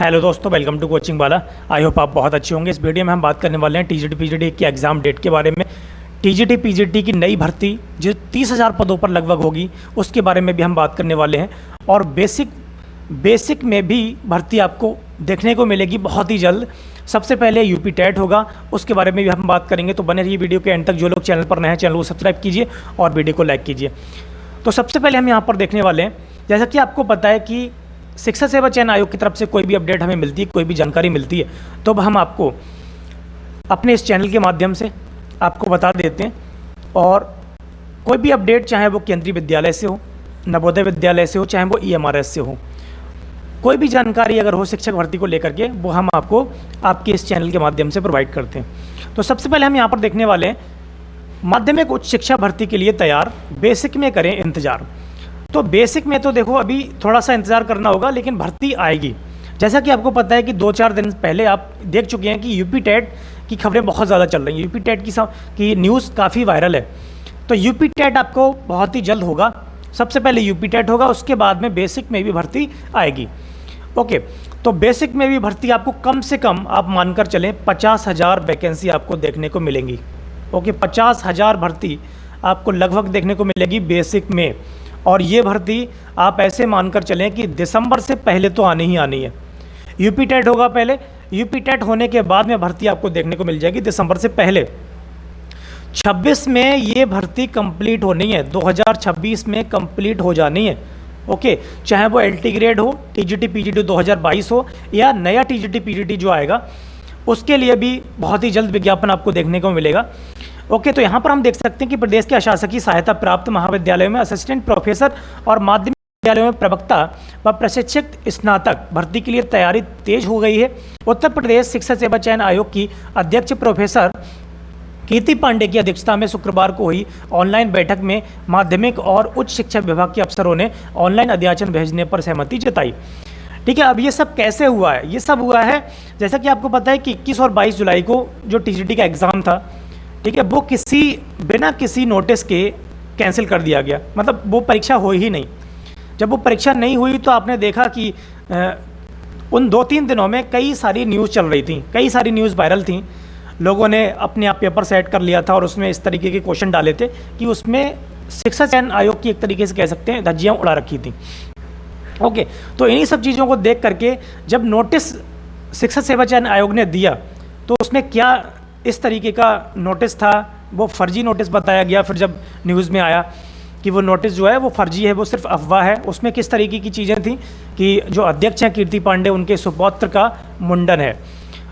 Hello दोस्तों, welcome to coaching वाला। I hope आप बहुत अच्छे होंगे। इस वीडियो में हम बात करने वाले हैं टीजीटी पीजीटी की एग्ज़ाम डेट के बारे में। टीजीटी पीजीटी की नई भर्ती जो 30,000 पदों पर लगभग होगी उसके बारे में भी हम बात करने वाले हैं। और बेसिक में भी भर्ती आपको देखने को मिलेगी बहुत ही जल्द। सबसे पहले यूपी टेट होगा, उसके बारे में भी हम बात करेंगे। तो बने रहिए वीडियो के एंड तक। जो लोग चैनल पर नए हैं चैनल को सब्सक्राइब कीजिए और वीडियो को लाइक कीजिए। तो सबसे पहले हम यहाँ पर देखने वाले हैं, जैसा कि आपको पता है कि शिक्षा सेवा चयन आयोग की तरफ से कोई भी अपडेट हमें मिलती है, कोई भी जानकारी मिलती है, तो हम आपको अपने इस चैनल के माध्यम से आपको बता देते हैं। और कोई भी अपडेट, चाहे वो केंद्रीय विद्यालय से हो, नवोदय विद्यालय से हो, चाहे वो ईएमआरएस से हो, कोई भी जानकारी अगर हो शिक्षक भर्ती को लेकर के, वो हम आपको आपके इस चैनल के माध्यम से प्रोवाइड करते हैं। तो सबसे पहले हम यहाँ पर देखने वाले हैं माध्यमिक उच्च शिक्षा भर्ती के लिए तैयार, बेसिक में करें इंतजार। तो बेसिक में तो देखो अभी थोड़ा सा इंतज़ार करना होगा, लेकिन भर्ती आएगी। जैसा कि आपको पता है कि 2-4 दिन पहले आप देख चुके हैं कि यूपी टेट की खबरें बहुत ज़्यादा चल रही हैं। यूपी टेट की न्यूज़ काफ़ी वायरल है। तो यूपी टेट आपको बहुत ही जल्द होगा। सबसे पहले यूपी टेट होगा, उसके बाद में बेसिक में भी भर्ती आएगी। ओके, तो बेसिक में भी भर्ती आपको कम से कम आप मानकर चलें 50,000 वैकेंसी आपको देखने को मिलेंगी। ओके, 50,000 भर्ती आपको लगभग देखने को मिलेगी बेसिक में। और ये भर्ती आप ऐसे मानकर चलें कि दिसंबर से पहले तो आनी ही आनी है। यूपी टेट होगा पहले, यूपी टेट होने के बाद में भर्ती आपको देखने को मिल जाएगी दिसंबर से पहले। 26 में ये भर्ती कंप्लीट होनी है, 2026 में कंप्लीट हो जानी है। ओके, चाहे वो एलटी ग्रेड हो, टीजीटी पीजीटी 2022 हो, या नया टीजीटी पीजीटी जो आएगा उसके लिए भी बहुत ही जल्द विज्ञापन आपको देखने को मिलेगा। ओके, तो यहाँ पर हम देख सकते हैं कि प्रदेश के अशासकीय सहायता प्राप्त महाविद्यालयों में असिस्टेंट प्रोफेसर और माध्यमिक विद्यालयों में प्रवक्ता व प्रशिक्षक स्नातक भर्ती के लिए तैयारी तेज हो गई है। उत्तर प्रदेश शिक्षा सेवा चयन आयोग की अध्यक्ष प्रोफेसर कीर्ति पांडे की अध्यक्षता में शुक्रवार को हुई ऑनलाइन बैठक में माध्यमिक और उच्च शिक्षा विभाग के अफसरों ने ऑनलाइन अध्याचन भेजने पर सहमति जताई। ठीक है, अब ये सब कैसे हुआ है? ये सब हुआ है जैसा कि आपको पता है कि 21 और 22 जुलाई को जो टीजीटी का एग्ज़ाम था, ठीक है, वो बिना किसी नोटिस के कैंसिल कर दिया गया। मतलब वो परीक्षा हुई ही नहीं। जब वो परीक्षा नहीं हुई तो आपने देखा कि उन 2-3 दिनों में कई सारी न्यूज़ चल रही थी, कई सारी न्यूज़ वायरल थी। लोगों ने अपने आप पेपर सेट कर लिया था और उसमें इस तरीके के क्वेश्चन डाले थे कि उसमें शिक्षा चयन आयोग की एक तरीके से कह सकते हैं धज्जियाँ उड़ा रखी थी। ओके, तो इन्हीं सब चीज़ों को देख करके जब नोटिस शिक्षा सेवा चयन आयोग ने दिया तो उसमें क्या इस तरीके का नोटिस था, वो फर्जी नोटिस बताया गया। फिर जब न्यूज़ में आया कि वो नोटिस जो है वो फर्जी है, वो सिर्फ अफवाह है, उसमें किस तरीके की चीज़ें थी कि जो अध्यक्ष हैं कीर्ति पांडे, उनके सुपौत्र का मुंडन है,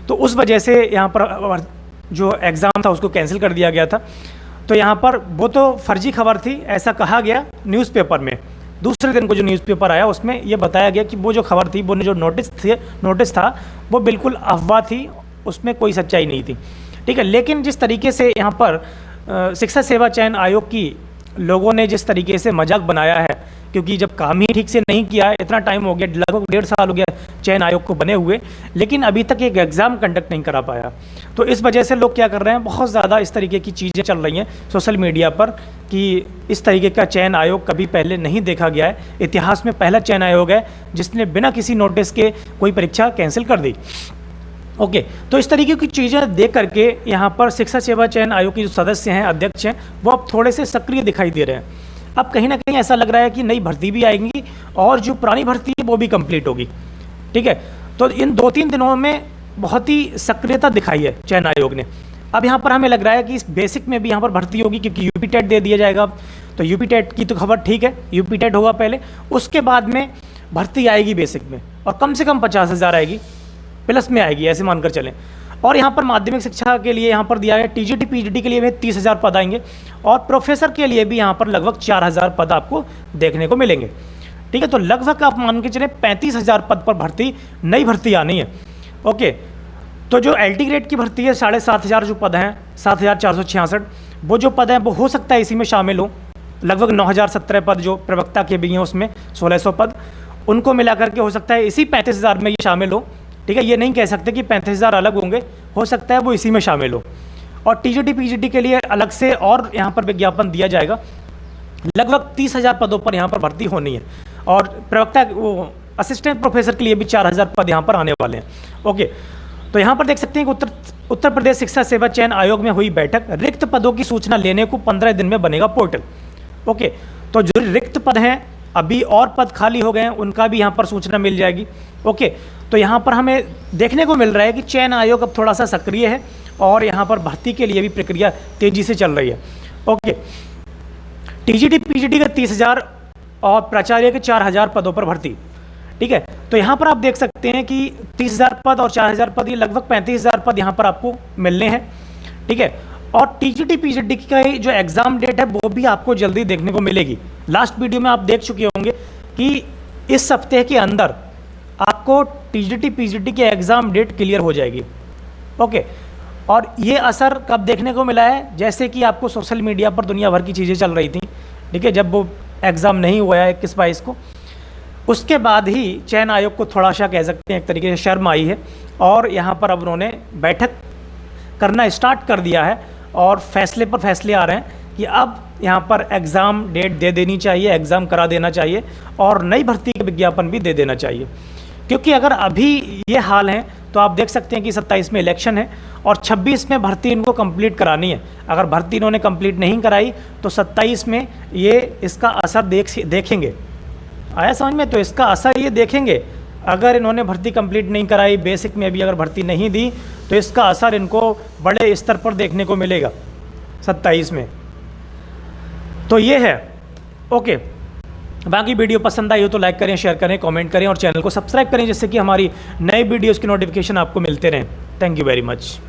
तो उस वजह से यहाँ पर जो एग्ज़ाम था उसको कैंसिल कर दिया गया था। तो यहाँ पर वो तो फर्जी खबर थी, ऐसा कहा गया न्यूज़पेपर में। दूसरे दिन को जो न्यूज़पेपर आया उसमें ये बताया गया कि वो जो खबर थी, वो जो नोटिस था वो बिल्कुल अफवाह थी, उसमें कोई सच्चाई नहीं थी। ठीक है, लेकिन जिस तरीके से यहाँ पर शिक्षा सेवा चयन आयोग की लोगों ने जिस तरीके से मजाक बनाया है, क्योंकि जब काम ही ठीक से नहीं किया है, इतना टाइम हो गया, लगभग 1.5 साल हो गया चयन आयोग को बने हुए, लेकिन अभी तक एक एग्ज़ाम कंडक्ट नहीं करा पाया। तो इस वजह से लोग क्या कर रहे हैं, बहुत ज़्यादा इस तरीके की चीज़ें चल रही हैं सोशल मीडिया पर कि इस तरीके का चयन आयोग कभी पहले नहीं देखा गया है। इतिहास में पहला चयन आयोग है जिसने बिना किसी नोटिस के कोई परीक्षा कैंसिल कर दी। ओके, तो इस तरीके की चीज़ें देख करके यहाँ पर शिक्षा सेवा चयन आयोग के जो सदस्य हैं, अध्यक्ष हैं, वो अब थोड़े से सक्रिय दिखाई दे रहे हैं। अब कहीं ना कहीं ऐसा लग रहा है कि नई भर्ती भी आएंगी और जो पुरानी भर्ती है वो भी कंप्लीट होगी। ठीक है, तो इन 2-3 दिनों में बहुत ही सक्रियता दिखाई है चयन आयोग ने। अब यहाँ पर हमें लग रहा है कि इस बेसिक में भी यहाँ पर भर्ती होगी, क्योंकि यूपी टेट दे दिया जाएगा। तो यूपी टेट की तो खबर ठीक है, यूपी टेट होगा पहले, उसके बाद में भर्ती आएगी बेसिक में, और कम से कम 50,000 आएगी, प्लस में आएगी, ऐसे मानकर चलें। और यहाँ पर माध्यमिक शिक्षा के लिए यहाँ पर दिया है टीजीटी पीजीटी के लिए भी 30,000 पद आएंगे, और प्रोफेसर के लिए भी यहाँ पर लगभग 4,000 पद आपको देखने को मिलेंगे। ठीक है, तो लगभग आप मान के चलें 35,000 पद पर भर्ती, नई भर्ती आनी है। ओके, तो जो एलटी ग्रेड की भर्ती है 7,500 जो पद हैं, 7,466, वो जो पद हैं वो हो सकता है इसी में शामिल हो। लगभग 9,017 पद जो प्रवक्ता के भी हैं उसमें 1,600 पद, उनको मिला करके हो सकता है इसी 35,000 में ये शामिल हो। ठीक है, ये नहीं कह सकते कि 35,000 अलग होंगे, हो सकता है वो इसी में शामिल हो। और टीजीटी पीजीटी के लिए अलग से और यहाँ पर विज्ञापन दिया जाएगा। लगभग 30,000 पदों पर यहाँ पर भर्ती होनी है। और प्रवक्ता वो असिस्टेंट प्रोफेसर के लिए भी 4000 पद यहाँ पर आने वाले हैं। ओके, तो यहाँ पर देख सकते हैं कि उत्तर प्रदेश शिक्षा सेवा चयन आयोग में हुई बैठक, रिक्त पदों की सूचना लेने को 15 दिन में बनेगा पोर्टल। ओके, तो जो रिक्त पद हैं, अभी और पद खाली हो गए हैं, उनका भी यहाँ पर सूचना मिल जाएगी। ओके, तो यहाँ पर हमें देखने को मिल रहा है कि चयन आयोग अब थोड़ा सा सक्रिय है और यहाँ पर भर्ती के लिए भी प्रक्रिया तेजी से चल रही है। ओके, टीजीटी पीजीटी का 30,000 और प्राचार्य के 4,000 पदों पर भर्ती। ठीक है, तो यहाँ पर आप देख सकते हैं कि 30,000 पद और 4,000 पद, ये लगभग 35,000 पद यहाँ पर आपको मिलने हैं। ठीक है, और टीजीटी पीजीटी का जो एग्ज़ाम डेट है वो भी आपको जल्दी देखने को मिलेगी। लास्ट वीडियो में आप देख चुके होंगे कि इस हफ्ते के अंदर आपको टीजीटी पीजीटी की एग्ज़ाम डेट क्लियर हो जाएगी। ओके, और ये असर कब देखने को मिला है, जैसे कि आपको सोशल मीडिया पर दुनिया भर की चीज़ें चल रही थी। ठीक है, जब वो एग्ज़ाम नहीं हुआ है 21-22 को, उसके बाद ही चयन आयोग को थोड़ा सा कह सकते हैं एक तरीके से शर्म आई है और यहाँ पर अब उन्होंने बैठक करना स्टार्ट कर दिया है और फैसले पर फैसले आ रहे हैं कि अब यहाँ पर एग्ज़ाम डेट दे देनी चाहिए, एग्ज़ाम करा देना चाहिए और नई भर्ती का विज्ञापन भी दे देना चाहिए। क्योंकि अगर अभी ये हाल है तो आप देख सकते हैं कि 27 में इलेक्शन है और 26 में भर्ती इनको कंप्लीट करानी है। अगर भर्ती इन्होंने कंप्लीट नहीं कराई तो 27 में ये इसका असर देखेंगे। आया समझ में? तो इसका असर ये देखेंगे, अगर इन्होंने भर्ती कंप्लीट नहीं कराई, बेसिक में भी अगर भर्ती नहीं दी, तो इसका असर इनको बड़े स्तर पर देखने को मिलेगा 27 में। तो ये है। ओके, बाकी वीडियो पसंद आई हो तो लाइक करें, शेयर करें, कमेंट करें और चैनल को सब्सक्राइब करें, जिससे कि हमारी नई वीडियोज़ की नोटिफिकेशन आपको मिलते रहें। Thank you very much.